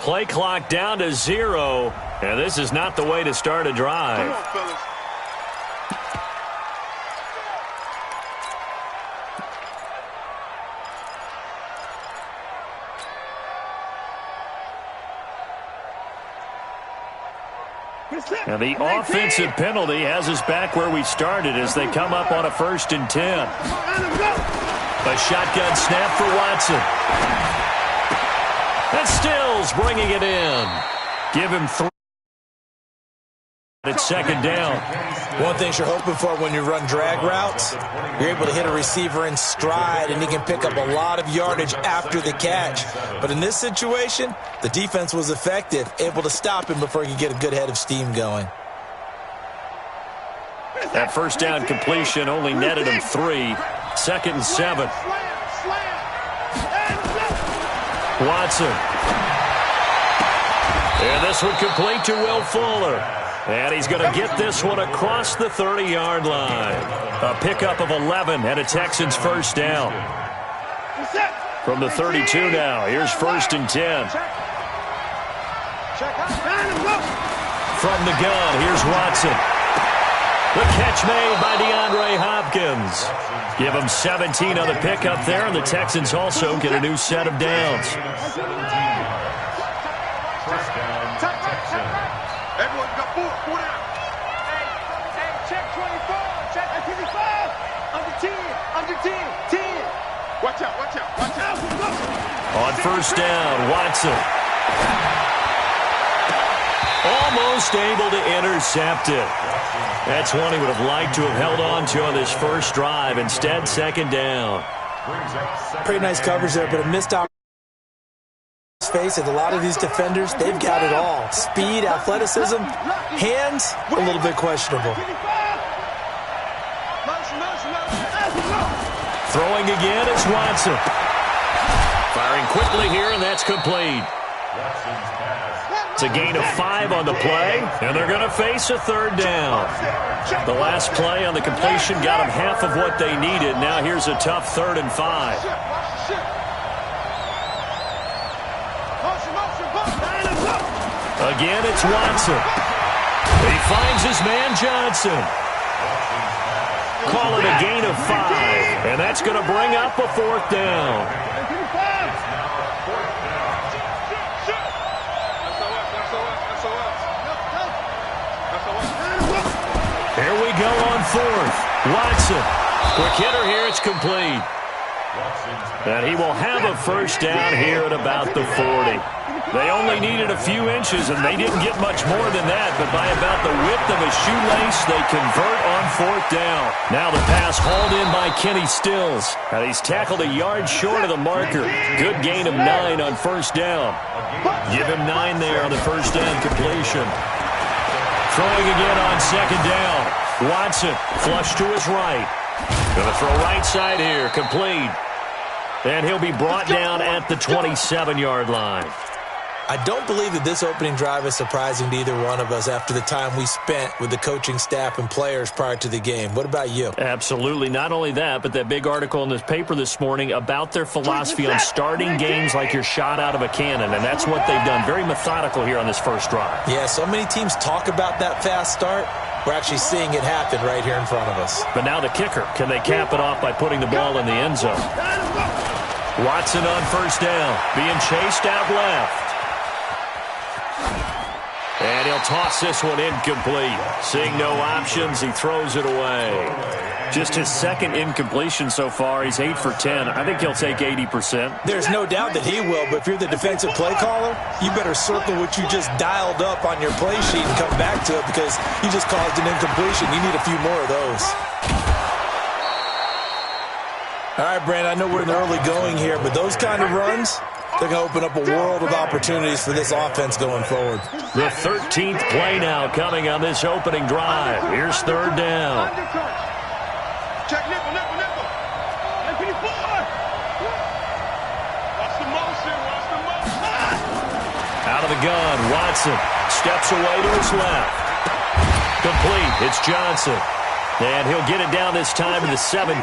Play clock down to 0, and this is not the way to start a drive. Come on, fellas. And the offensive penalty has us back where we started as they come up on a 1st and 10. A shotgun snap for Watson. And Stills bringing it in. Give him 3. It's 2nd down. One thing you're hoping for when you run drag routes, you're able to hit a receiver in stride, and he can pick up a lot of yardage after the catch. But in this situation, the defense was effective, able to stop him before he could get a good head of steam going. That 1st down completion only netted him 3. 2nd and 7. Watson. And this one complete to Will Fuller. And he's going to get this one across the 30-yard line. A pickup of 11 and a Texans 1st down. From the 32 now, here's 1st and 10. From the gun, here's Watson. The catch made by DeAndre Hopkins. Give him 17 on the pickup there, and the Texans also get a new set of downs. Everyone got 4 down. Hey, check 24. Check 25. Under 10. Under 10. 10. Watch out. Watch out. Watch out. On 1st down, Watson. Almost able to intercept it. That's one he would have liked to have held on to on this 1st drive. Instead, 2nd down. Pretty nice coverage there, but a missed opportunity. Face it, a lot of these defenders, they've got it all. Speed, athleticism, hands, a little bit questionable. Throwing again is Watson. Firing quickly here, and that's complete. It's a gain of 5 on the play, and they're going to face a 3rd down. The last play on the completion got them half of what they needed. Now here's a tough 3rd and 5. Again, it's Watson. He finds his man Johnson. Call it a gain of 5, and that's going to bring up a 4th down. Here we go on 4th. Watson. Quick hitter here. It's complete. And he will have a 1st down here at about the 40. They only needed a few inches, and they didn't get much more than that, but by about the width of a shoelace, they convert on 4th down. Now the pass hauled in by Kenny Stills. And he's tackled a yard short of the marker. Good gain of 9 on 1st down. Give him 9 there on the 1st down completion. Throwing again on 2nd down. Watson, flush to his right. Going to throw right side here, complete. And he'll be brought down at the 27-yard line. I don't believe that this opening drive is surprising to either one of us after the time we spent with the coaching staff and players prior to the game. What about you? Absolutely. Not only that, but that big article in this paper this morning about their philosophy on starting games like you're shot out of a cannon, and that's what they've done. Very methodical here on this 1st drive. Yeah, so many teams talk about that fast start. We're actually seeing it happen right here in front of us. But now the kicker. Can they cap it off by putting the ball in the end zone? Watson on 1st down, being chased out left. And he'll toss this one incomplete. Seeing no options, he throws it away. Just his 2nd incompletion so far. He's 8 for 10. I think he'll take 80%. There's no doubt that he will, but if you're the defensive play caller, you better circle what you just dialed up on your play sheet and come back to it because you just caused an incompletion. You need a few more of those. All right, Brandon, I know we're in the early going here, but those kind of runs, they're going to open up a world of opportunities for this offense going forward. The 13th play now coming on this opening drive. Here's 3rd down. Check nickel. Watch the motion. Out of the gun, Watson steps away to his left. Complete. It's Johnson. And he'll get it down this time to the 17.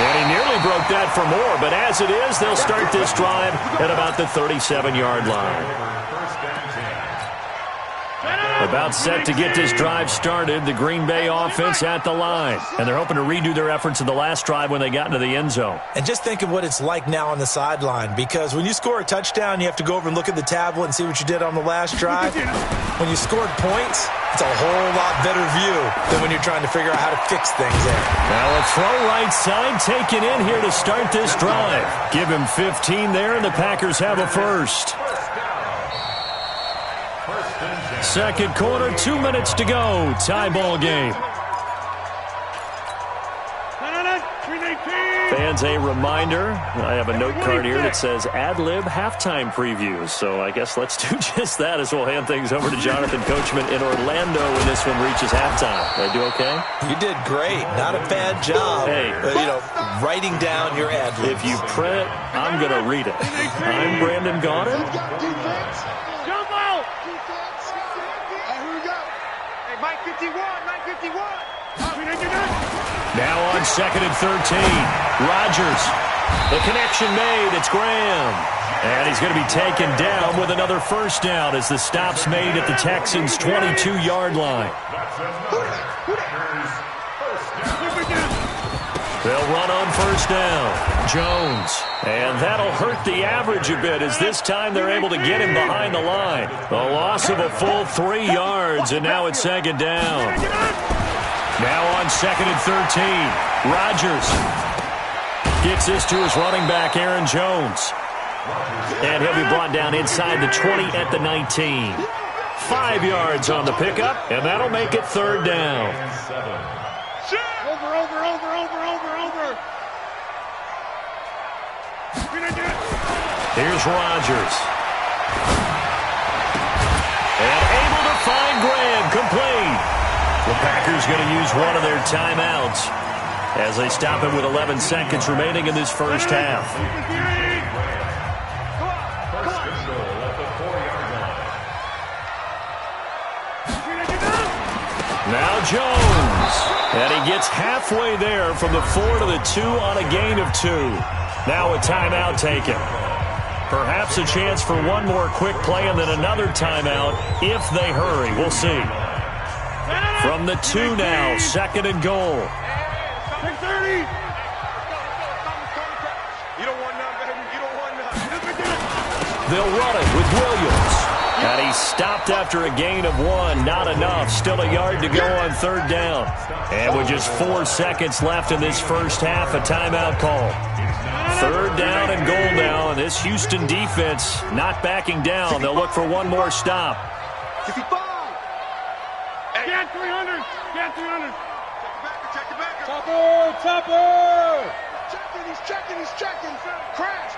And he nearly broke that for more, but as it is, they'll start this drive at about the 37-yard line. About set to get this drive started, the Green Bay offense at the line. And they're hoping to redo their efforts in the last drive when they got into the end zone. And just think of what it's like now on the sideline, because when you score a touchdown, you have to go over and look at the tablet and see what you did on the last drive. When you scored points, it's a whole lot better view than when you're trying to figure out how to fix things there. Now a throw right side taken in here to start this drive. Give him 15 there, and the Packers have a first. Second quarter, 2 minutes to go. Tie ball game. Fans, a reminder, I have a note card here that says ad-lib halftime previews. So I guess let's do just that as we'll hand things over to Jonathan Coachman in Orlando when this one reaches halftime. Did I do okay? You did great. Not a bad job. Hey. Writing down your ad-libs. If you print it, I'm going to read it. I'm Brandon Gaudin. Mike 51. Now on 2nd and 13. Rodgers. The connection made. It's Graham. And he's going to be taken down with another first down as the stop's made at the Texans' 22-yard line. They'll run on first down. Jones. And that'll hurt the average a bit as this time they're able to get him behind the line. A loss of a full 3 yards, and now it's second down. Now on 2nd and 13. Rodgers gets this to his running back, Aaron Jones. And he'll be brought down inside the 20 at the 19. 5 yards on the pickup, and that'll make it third down. Over. Here's Rodgers. And able to find Graham, complete. The Packers going to use one of their timeouts as they stop him with 11 seconds remaining in this first half. Now Jones. And he gets halfway there from the 4 to the 2 on a gain of 2. Now a timeout taken. Perhaps a chance for one more quick play and then another timeout if they hurry. We'll see. From the 2 now, 2nd and goal. 6:30. You don't want none, baby. You don't want none. They'll run it with Williams. And he stopped after a gain of 1. Not enough. Still a yard to go on third down. And with just 4 seconds left in this first half, a timeout call. Third down and goal now. And this Houston defense not backing down. They'll look for one more stop. 55. Get 300. Get 300. Check the back. Chopper. He's checking. Crash.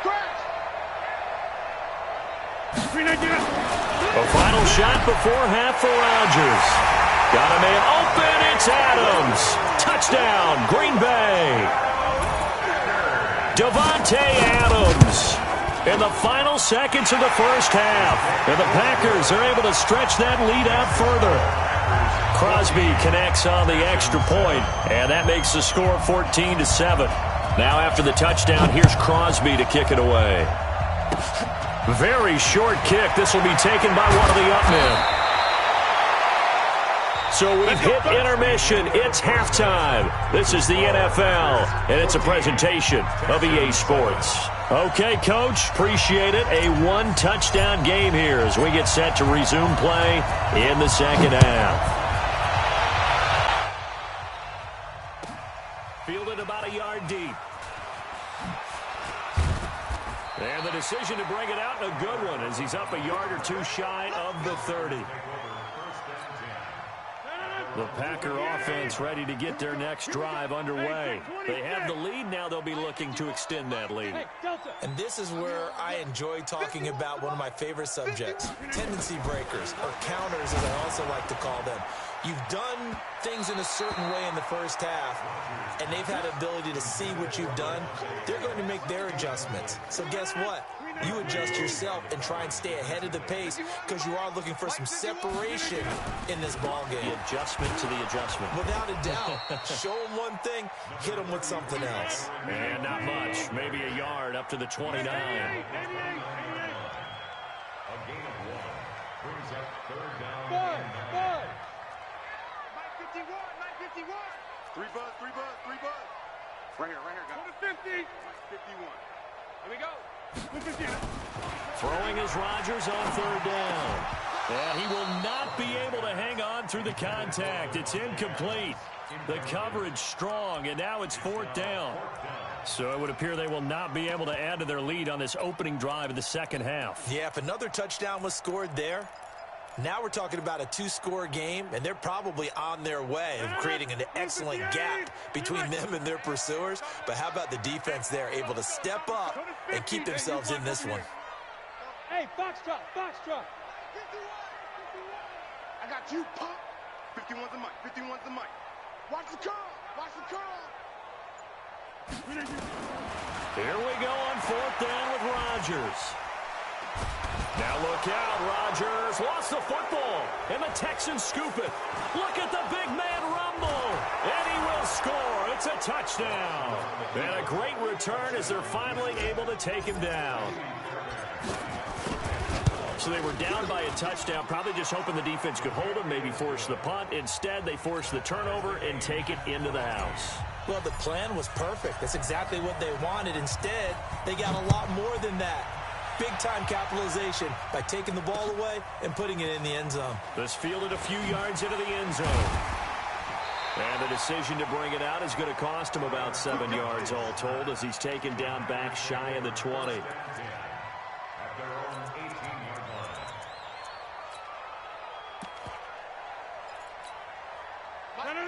A final shot before half for Rodgers. Got a man open. It's Adams. Touchdown, Green Bay. Davante Adams in the final seconds of the first half. And the Packers are able to stretch that lead out further. Crosby connects on the extra point, and that makes the score 14-7. Now after the touchdown, here's Crosby to kick it away. Very short kick. This will be taken by one of the up men. So we've hit intermission. It's halftime. This is the NFL, and it's a presentation of EA Sports. Okay, Coach, appreciate it. A one-touchdown game here as we get set to resume play in the second half. Fielded about a yard deep. And the decision to bring it out, a good one, as he's up a yard or two shy of the 30. The Packer offense ready to get their next drive underway. They have the lead. Now they'll be looking to extend that lead. And this is where I enjoy talking about one of my favorite subjects, tendency breakers, or counters as I also like to call them. You've done things in a certain way in the first half, and they've had the ability to see what you've done. They're going to make their adjustments. So guess what? you adjust yourself and try and stay ahead of the pace because you are looking for some separation in this ball game. The adjustment to the adjustment. Without a doubt. Show them one thing, hit them with something else. And not much. Maybe a yard up to the 29. A gain of 1 brings up third down. Bud. 951. 3 buzz. Right here, guys. Go to 50. 51. Here we go. 150. Throwing is Rodgers on third down. And he will not be able to hang on through the contact. It's incomplete. The coverage strong, and now it's fourth down. So it would appear they will not be able to add to their lead on this opening drive of the second half. Yeah, if another touchdown was scored there, now we're talking about a 2-score game, and they're probably on their way of creating an excellent gap between them and their pursuers. But how about the defense there, able to step up and keep themselves in this one? Hey, Foxtrot. 51. I got you, punk. 51's the mic. Watch the curl. Here we go on fourth down with Rodgers. Now look out, Rodgers lost the football, and the Texans scoop it. Look at the big man rumble, and he will score. It's a touchdown. And a great return as they're finally able to take him down. So they were down by a touchdown, probably just hoping the defense could hold them, maybe force the punt. Instead, they force the turnover and take it into the house. Well, the plan was perfect. That's exactly what they wanted. Instead, they got a lot more than that. Big-time capitalization by taking the ball away and putting it in the end zone. This fielded a few yards into the end zone. And the decision to bring it out is going to cost him about 7 yards all told as he's taken down back shy of the 20.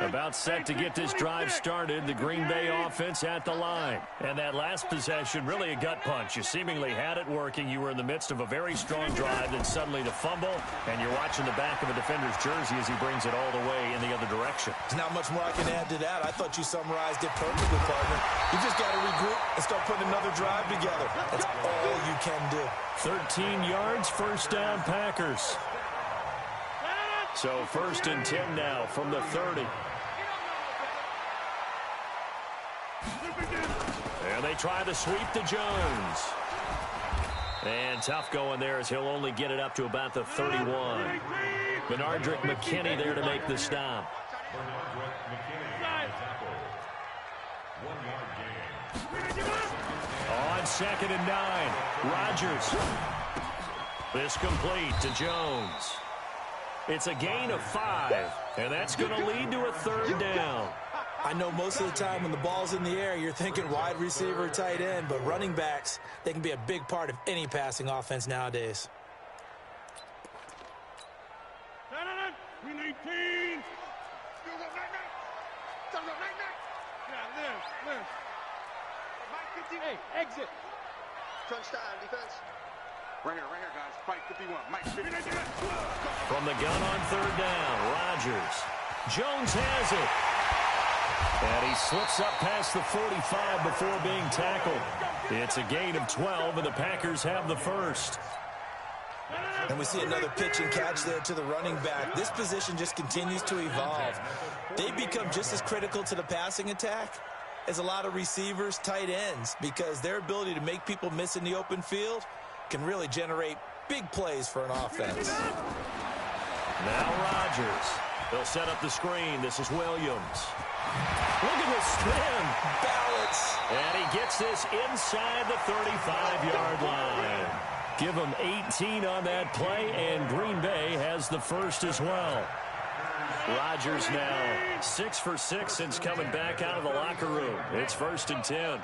About set to get this drive started, the Green Bay offense at the line. And that last possession, really a gut punch. You seemingly had it working. You were in the midst of a very strong drive, then suddenly the fumble, and you're watching the back of a defender's jersey as he brings it all the way in the other direction. There's not much more I can add to that. I thought you summarized it perfectly, partner. You just got to regroup and start putting another drive together. That's all you can do. 13 yards, first down, Packers. So first and 10 now from the 30. And they try to sweep to Jones. And tough going there as he'll only get it up to about the 31. Benardrick McKinney there to make the stop. On second and 9, Rodgers. This complete to Jones. It's a gain of 5, and that's going to lead to a third down. I know most of the time when the ball's in the air, you're thinking wide receiver, tight end, but running backs, they can be a big part of any passing offense nowadays. 319. Yeah, live. Hey, exit. Crunch time, defense. Right here, guys. Fight 51. Mike 50. From the gun on third down, Rodgers. Jones has it. And he slips up past the 45 before being tackled. It's a gain of 12, and the Packers have the first. And we see another pitch and catch there to the running back. This position just continues to evolve. They become just as critical to the passing attack as a lot of receivers, tight ends, because their ability to make people miss in the open field can really generate big plays for an offense. Now Rodgers. They'll set up the screen. This is Williams. Look at the spin. Balance. And he gets this inside the 35-yard line. Give him 18 on that play, and Green Bay has the first as well. Rodgers now 6 for 6 since coming back out of the locker room. It's first and 10.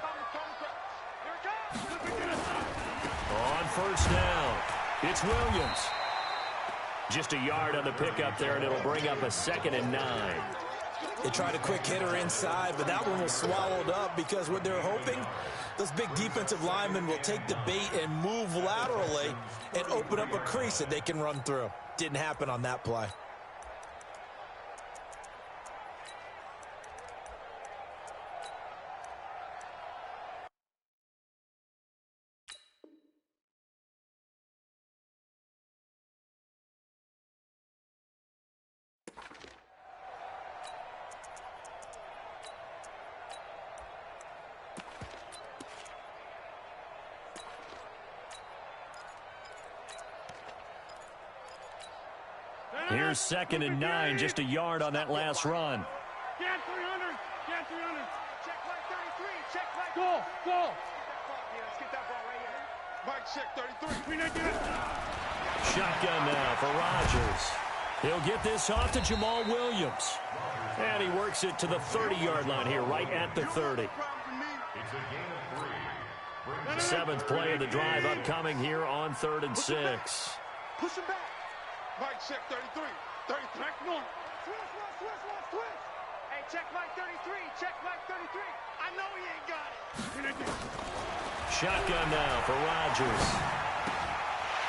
On first down, it's Williams. Just a yard on the pickup there, and it'll bring up a second and 9. They tried a quick hitter inside, but that one was swallowed up because what they're hoping, those big defensive linemen will take the bait and move laterally and open up a crease that they can run through. Didn't happen on that play. Here's 2nd and 9, just a yard on that last run. Get 300. Get 300. Check Mike 33. Check Mike. Go. Go. Yeah, let's get that ball right here. Mike, check 33. Shotgun now for Rodgers. He'll get this off to Jamal Williams. And he works it to the 30-yard line here, right at the 30. Seventh play of the drive upcoming here on 3rd and 6. Push him back. Mike, check 33. 33. Switch. Hey, check Mike 33. Check Mike 33. I know he ain't got it. Shotgun now for Rodgers.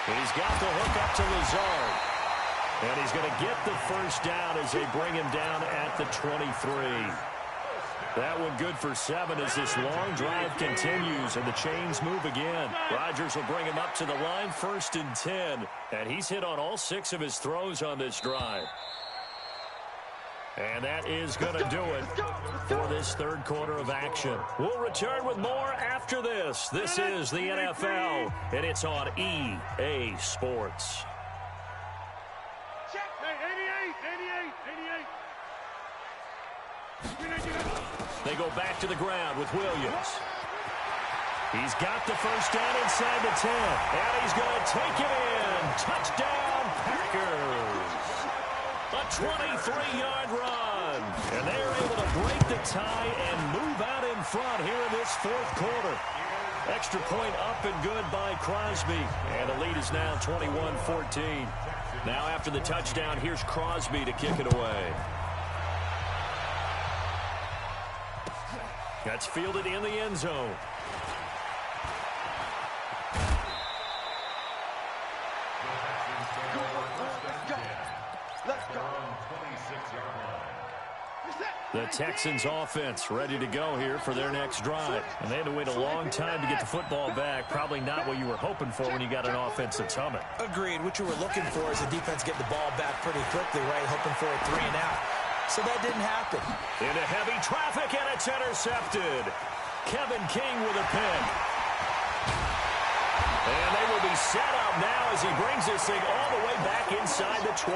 He's got the hook up to Lazard. And he's going to get the first down as they bring him down at the 23. That one good for 7 as this long drive continues and the chains move again. Rodgers will bring him up to the line, 1st and 10. And he's hit on all 6 of his throws on this drive. And that is going to do it for this 3rd quarter of action. We'll return with more after this. This is the NFL, and it's on EA Sports. They go back to the ground with Williams. He's got the first down inside the 10, and he's going to take it in. Touchdown, Packers. A 23-yard run. And they are able to break the tie and move out in front here in this 4th quarter. Extra point up and good by Crosby. And the lead is now 21-14. Now after the touchdown, here's Crosby to kick it away. That's fielded in the end zone. Let's go. The Texans offense ready to go here for their next drive. And they had to wait a long time to get the football back. Probably not what you were hoping for when you got an offense that's humming. Agreed. What you were looking for is the defense getting the ball back pretty quickly, right? Hoping for a 3 and out. So that didn't happen. Into heavy traffic, and it's intercepted. Kevin King with a pick. And they will be set up now as he brings this thing all the way back inside the 20.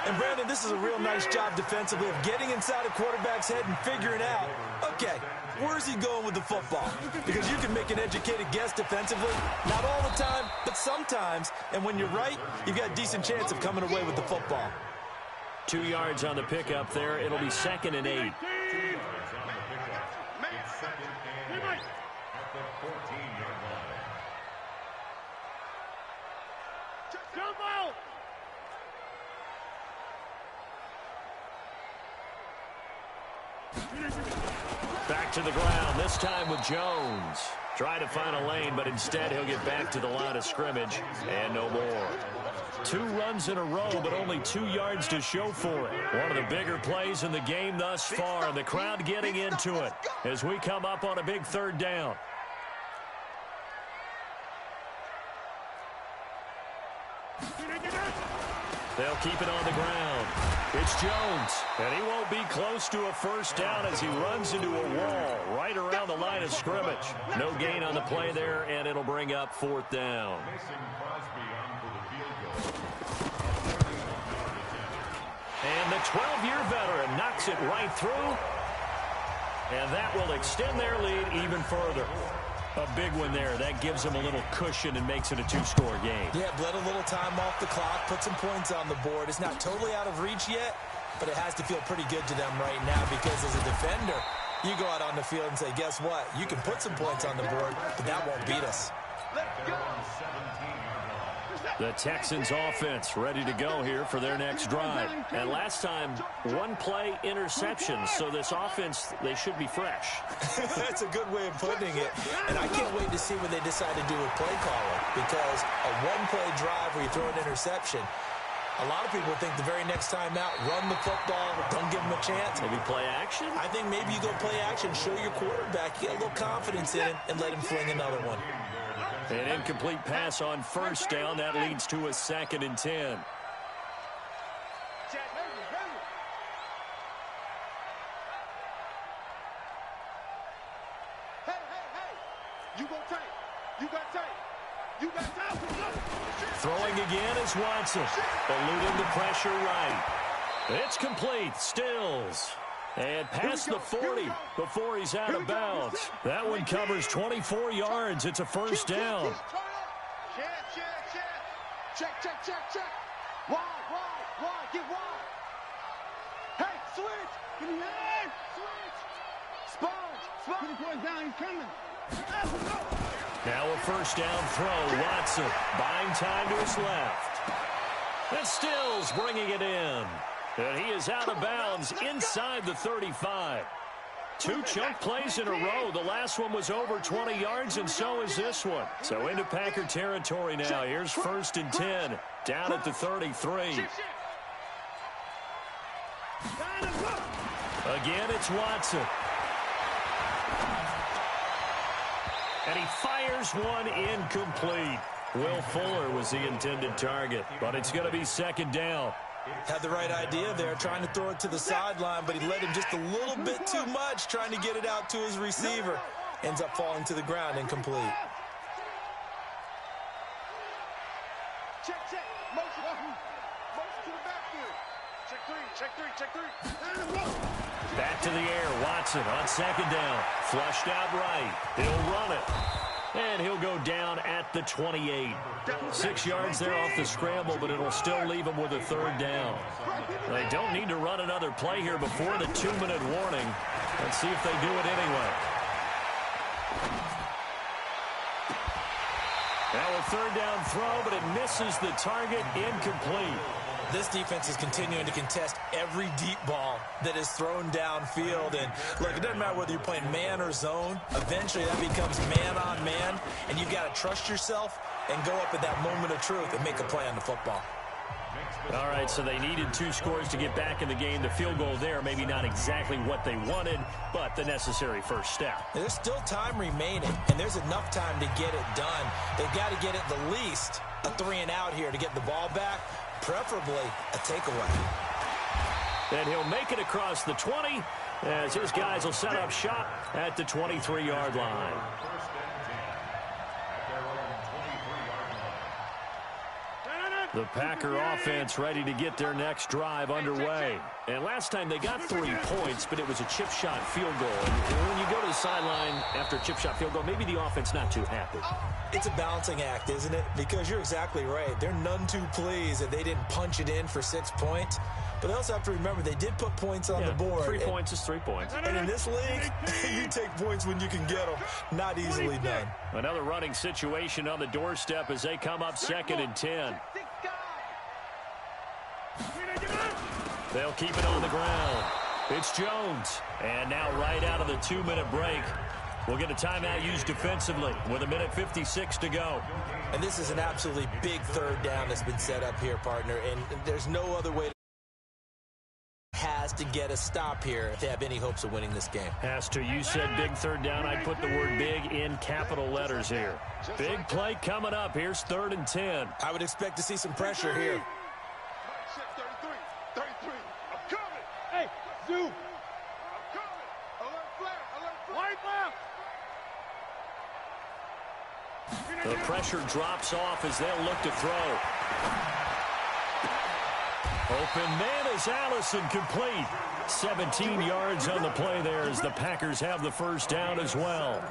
And, Brandon, this is a real nice job defensively of getting inside a quarterback's head and figuring out, okay, where's he going with the football? Because you can make an educated guess defensively. Not all the time, but sometimes. And when you're right, you've got a decent chance of coming away with the football. 2 yards on the pickup there. It'll be 2nd and 8. Jump out! Back to the ground, this time with Jones. Trying to find a lane, but instead he'll get back to the line of scrimmage and no more. 2 runs in a row, but only 2 yards to show for it. One of the bigger plays in the game thus far, and the crowd getting into it as we come up on a big 3rd down. They'll keep it on the ground. It's Jones, and he won't be close to a first down as he runs into a wall right around the line of scrimmage. No gain on the play there, and it'll bring up 4th down. And the 12-year veteran knocks it right through, and that will extend their lead even further. A big one there. That gives them a little cushion and makes it a 2-score game. Yeah, bled a little time off the clock, put some points on the board. It's not totally out of reach yet, but it has to feel pretty good to them right now because as a defender, you go out on the field and say, guess what? You can put some points on the board, but that won't beat us. Let's go. The Texans offense ready to go here for their next drive. And last time, 1-play interception, so this offense, they should be fresh. That's a good way of putting it. And I can't wait to see what they decide to do with play calling because a 1-play drive where you throw an interception, a lot of people think the very next time out, run the football, don't give them a chance. Maybe play action? I think maybe you go play action, show your quarterback, get a little confidence in it, and let him fling another one. An incomplete pass on first down. That leads to a 2nd and 10. Hey. You go tight. You got tight. You got time for go. Throwing again is Watson. Eluding the pressure right. It's complete. Stills. And past the 40 before he's out of bounds. That one covers 24 yards. It's a first down. Check. Wide. Get wide. Hey, switch. Give me that. Switch. Sponge. Put the boy down. He's coming. Now a first down throw. Watson buying time to his left. And Stills bringing it in. And he is out of bounds inside the 35. Two chunk plays in a row. The last one was over 20 yards, and so is this one. So into Packer territory now. Here's 1st and 10, down at the 33. Again, it's Watson. And he fires one incomplete. Will Fuller was the intended target, but it's going to be 2nd down. Had the right idea there, trying to throw it to the sideline, but he let him just a little bit too much, trying to get it out to his receiver. Ends up falling to the ground, incomplete. Check. Motion to the backfield. Check three. Back to the air. Watson on 2nd down. Flushed out right. He'll run it. And he'll go down at the 28. 6 yards there off the scramble, but it'll still leave him with a 3rd down. They don't need to run another play here before the 2-minute warning. Let's see if they do it anyway. Now a 3rd down throw, but it misses the target. Incomplete. This defense is continuing to contest every deep ball that is thrown downfield. And look, it doesn't matter whether you're playing man or zone. Eventually that becomes man on man, and you've got to trust yourself and go up at that moment of truth and make a play on the football. All right, so they needed 2 scores to get back in the game. The field goal there, maybe not exactly what they wanted, but the necessary first step. There's still time remaining, and there's enough time to get it done. They've got to get at the least a 3 and out here to get the ball back, preferably a takeaway. And he'll make it across the 20 as his guys will set up shop at the 23-yard line. The Packer offense ready to get their next drive underway. And last time they got 3 points, but it was a chip shot field goal. And when you go to the sideline after a chip shot field goal, maybe the offense not too happy. It's a balancing act, isn't it? Because you're exactly right. They're none too pleased that they didn't punch it in for 6 points. But they also have to remember they did put points on the board. 3 points is 3 points. And in this league, you take points when you can get them. Not easily done. Another running situation on the doorstep as they come up 2nd and 10. They'll keep it on the ground. It's Jones. And now right out of the 2-minute break, we'll get a timeout used defensively with 1:56 to go. And this is an absolutely big 3rd down that's been set up here, partner. And there's no other way has to get a stop here if they have any hopes of winning this game. Has to. You said big 3rd down. I'd put the word big in capital letters here. Big play coming up. Here's 3rd and 10. I would expect to see some pressure here. 33. I'm coming. Hey, Zoo. I'm coming. Alert flare. White left. The pressure drops off as they'll look to throw. Open man is Allison, complete. 17 yards on the play there as the Packers have the first down as well.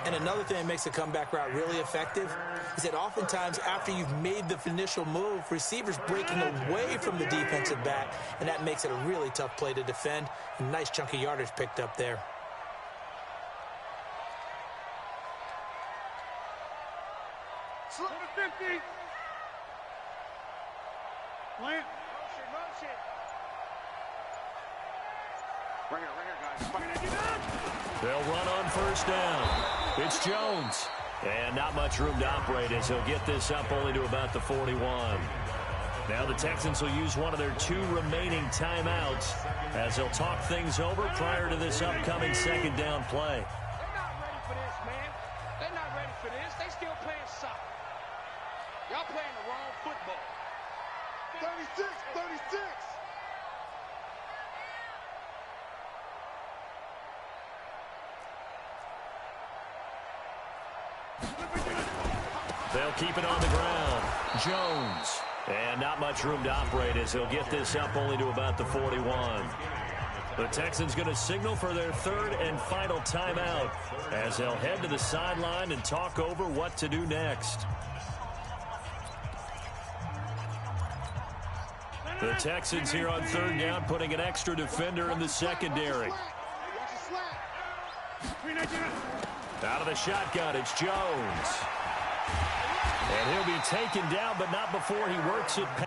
And another thing that makes the comeback route really effective is that oftentimes after you've made the initial move, receivers breaking away from the defensive back, and that makes it a really tough play to defend. A nice chunk of yardage picked up there. Slow to 50. Plant. Motion. Right here, guys. They'll run on first down. It's Jones. And not much room to operate as he'll get this up only to about the 41. Now the Texans will use one of their 2 remaining timeouts as they'll talk things over prior to this upcoming 2nd down play. They're not ready for this, man. They're not ready for this. They still playing soccer. Y'all playing the wrong football. 36. They'll keep it on the ground. Jones. And not much room to operate as he'll get this up only to about the 41. The Texans going to signal for their third and final timeout as they'll head to the sideline and talk over what to do next. The Texans here on third down putting an extra defender in the secondary. Out of the shotgun, it's Jones. And he'll be taken down, but not before he works it past